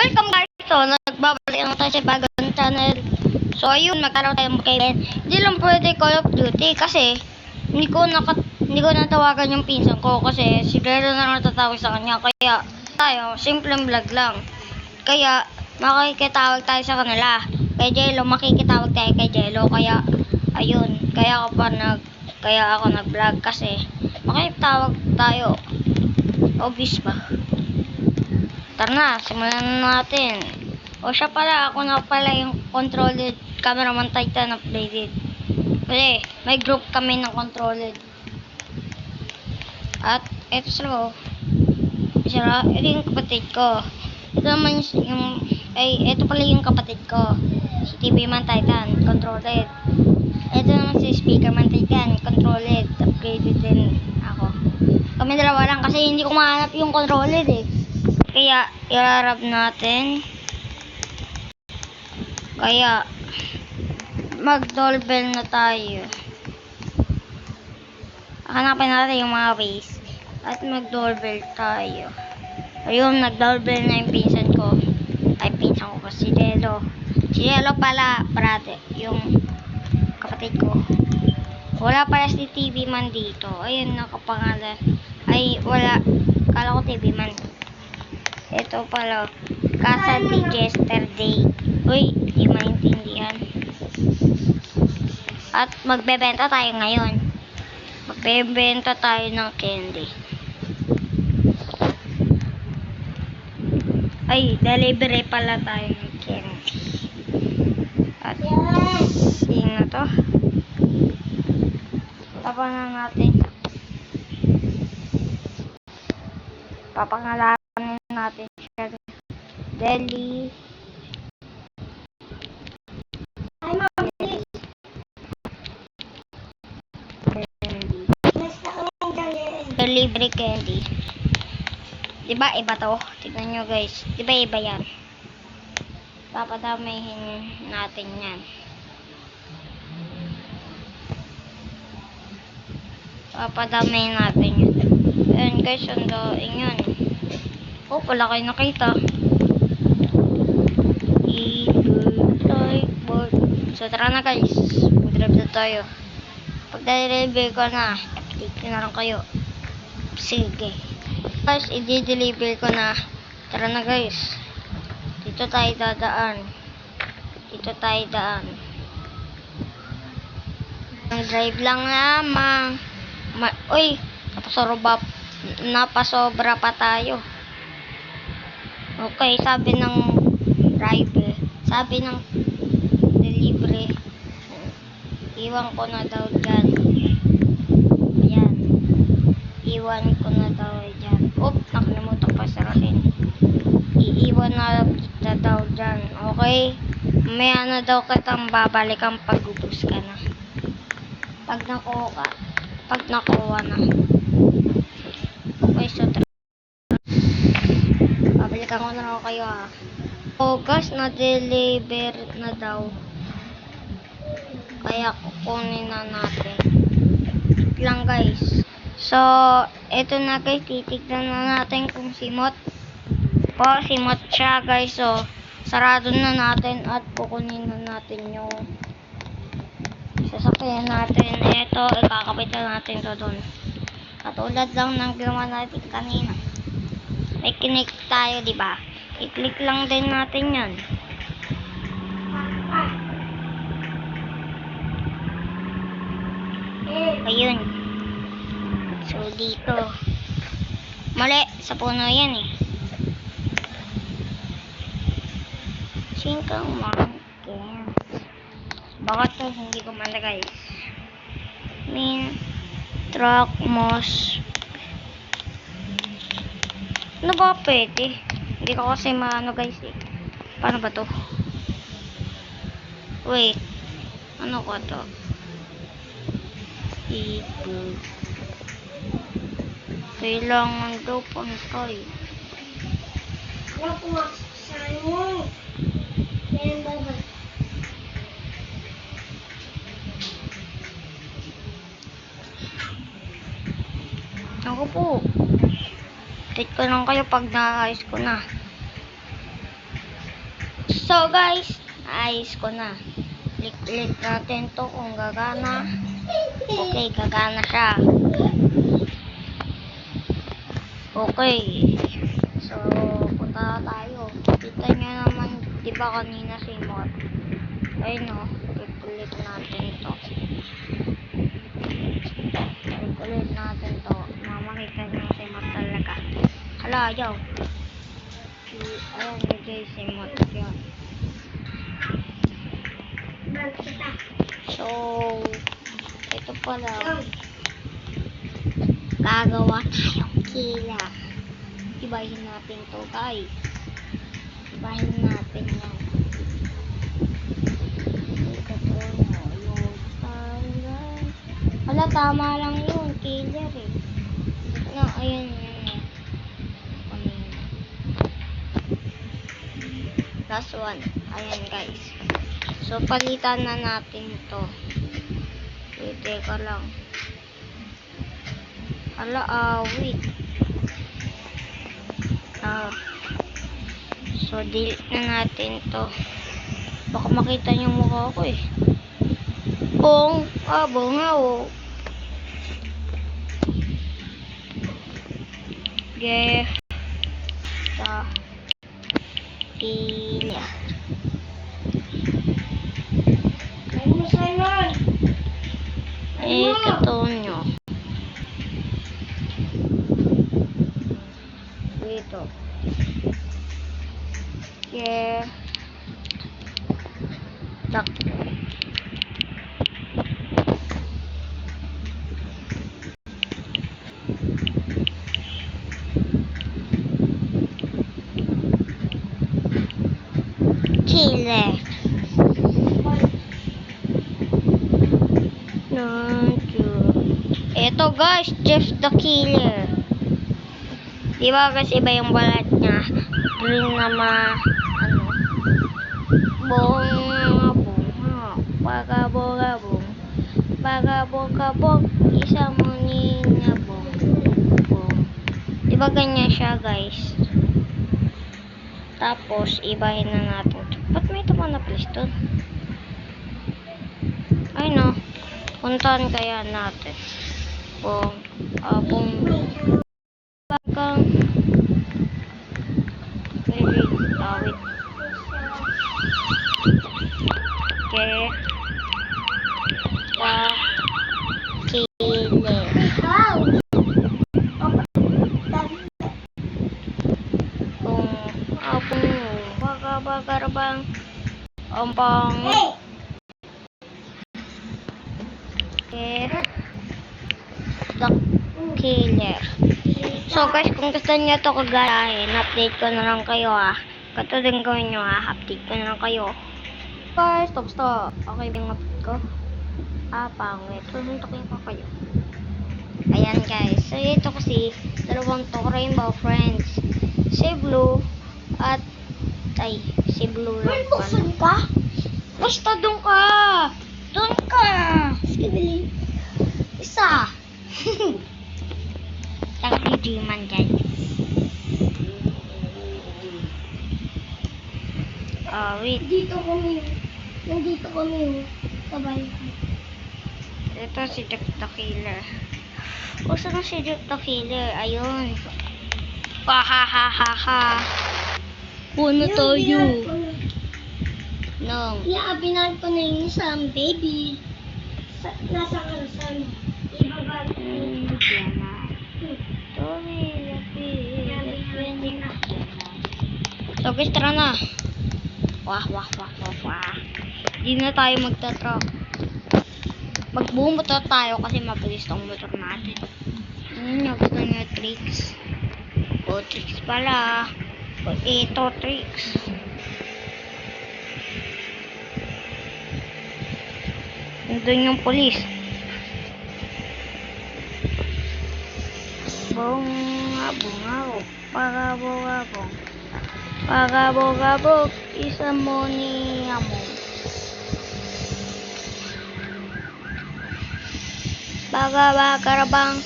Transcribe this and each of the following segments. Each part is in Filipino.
Welcome guys! So, nagbabalik na tayo sa bagong channel. So, ayun, magkaroon tayo kay hindi lang pwede Call of Duty kasi hindi ko natawagan yung pinsan ko kasi si Lero na natatawag sa kanya. Kaya tayo, simpleng vlog lang. Kaya, makikitawag tayo sa kanila. Kay Jello, makikitawag tayo kay Jello. Kaya, ayun, kaya ako nag-vlog kasi makikitawag tayo. Obvious ba? Tara na, simulan na natin. O siya pala, ako na pala yung controlled cameraman Titan updated. Kasi may group kami ng controlled. At eto sila. Ito yung kapatid ko. Ito naman ito pala yung kapatid ko. Si TV Man Titan, controlled. Ito naman si Speaker Man Titan, controlled. Upgraded din ako. Kami dalawa lang kasi hindi ko mahanap yung controlled eh. Kaya, ilarab natin. Kaya, mag-doorbell na tayo. Hanapin natin yung mga ways. At mag-doorbell tayo. Ayun, nag-doorbell na yung pinsan ko. Ay, pinsan ko pa si Lelo. Si Lelo pala, brother. Yung kapatid ko. Wala pala si TV Man dito. Ayun, nakapangalan. Ay, wala. Kala ko TV Man. Ito pala, Casa de Yesterday. Uy, di maintindihan. At magbebenta tayo ngayon. Magbebenta tayo ng candy. Ay, delivery pala tayo ng candy. At, yun na to. Tapanan natin. Papangalanan natin siya. Deli. Delivery candy. Diba iba to? Tignan nyo guys. Diba iba yan? Papadamihin natin yan. Papadamihin natin yan. Ayan guys, sundoin yan. Oh, wala kayo nakita. So, tara na guys. Mag-drive na tayo. Pag deliver ko na, update ko na lang kayo. Sige. Guys, i-deliver ko na. Tara na guys. Dito tayo dadaan. Ang drive lang lamang. Uy, napasobra pa tayo. Okay, sabi ng driver, sabi ng delivery, iwan ko na daw dyan. Ayan, iwan ko na daw dyan. Oop, nakalimutan pa sarahin. Iiwan na kita daw dyan. Okay, mamaya na daw kitang babalikan pag ubus ka na. Pag nakuha na. Okay, so babalikan ko na lang kayo ha. August na deliver na daw. Kaya kukunin na natin. Wait lang guys. So, eto na guys. Titignan na natin kung simot. Simot siya guys. So, sarado na natin at kukunin na natin yung sasakyan natin. Eto, ikakapit na natin to doon. Katulad lang ng ginawa natin kanina. May kinik tayo, di ba? I-click lang din natin 'yan. Ayun. So dito. Mali, sa puno 'yan eh. Singkang mountain. Bakit to hindi ko malagay? Truck moss. Ano ba pwede? Hindi ko kasi maano guys eh. Paano ba to? Wait. Ano ko to? Kailangan daw pantay. Ako po. Take ko lang kayo pag naayos ko na. So guys, ayos ko na. Click natin to kung gagana. Okay, gagana siya. Okay. So, punta na tayo. Kita nyo naman, di ba kanina si Mod? Ayun o, click natin to. Click natin to. Mamakita nyo si Mod talaga. Hala, ayaw. Ayan, guys, si Mod. Yan. So, ito pala. Gagawa tayong kila. Ibahin natin to, guys. Ibahin natin yan. Wala, tama lang yun. Killer eh. No, ayan yan. Last one. Ayan guys. So, palitan na natin to. Teka lang. Hala, wait. So, delete na natin to. Baka makita niyo mukha ko eh. Bong nga oh. Gift. Kila. Katonyo. Dito. Yeah. Tak. Killer. Ito guys, Jeff the Killer. Di ba kasi iba yung balat niya? Green na bagabong, isa mo niya bong. Di ba ganyan siya guys? Tapos, ibahin na natin. Ba't may tama na please doon? Ay no. Puntahan kaya natin. Bagang wait. Okay. Killer. Bagarbang ompong. Okay. The Killer. So guys, kung gusto niyo to kagalahin, update ko na lang kayo Kato din gawin nyo update ko na lang kayo. Guys, stop. Okay ba yung update ko? Pangit. Suntukin ko kayo. Ayan guys. So ito kasi, dalawang to Rainbow Friends. Si Blue at si Blue lang pala. Ka? Basta doon ka! Doon ka! Sige, isa. Taki G-Man guys. Wait. Nandito kami. Sabay. Ito si Jack the Killer. Saan si Jack the Killer? Ayun. Wahahaha. Puno tayo. No. Iaabinan ko na yung isang baby. Nasa karusan. Ibaba. Diyan na. So guys, tara na. Wah. Di na tayo magtatrack. Magbumotor tayo kasi mabilis tong motor natin. Gusto nyo tricks. Tricks pala. Ito tricks. Nandun yung polis. Pagabog, isa mo niya mo. Bagabagarabang,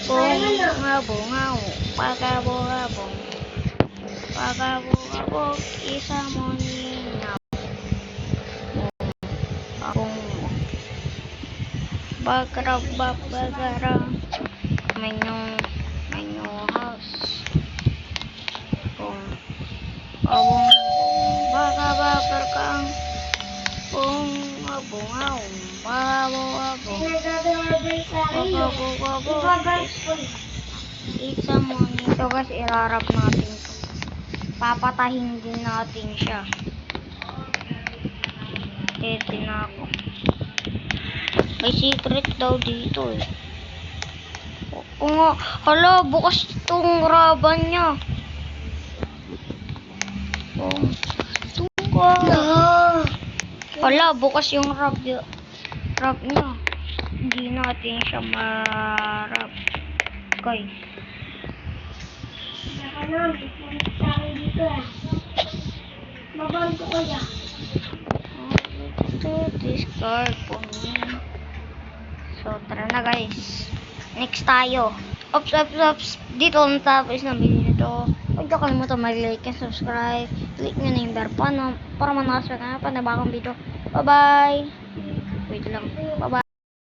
bungabungaw, pagabog, isa mo niya Bagarang. Menu house. Kung abong bagabagarang. Kung abong Nag-order sa akin. Ipag-guys ko. It's a money. So guys, ilarap natin to. Papatahin din natin siya. Pwede na ako. May secret daw dito eh. Oo nga. Hala, bukas itong raban niya. Oh. Tuka. Hala, bukas yung rab niya. Hindi natin siya marap. Guys. Saka na, may pumunta sa akin dito eh. Babaan ko kaya. Discard po me. So, tara na guys. Next tayo. Ops. Dito ang tapos na video nito. Huwag niyo kalimutan mag-like and subscribe. Click nyo na yung bell para manaswag na panibagong video. Bye-bye. Wait lang. Bye-bye.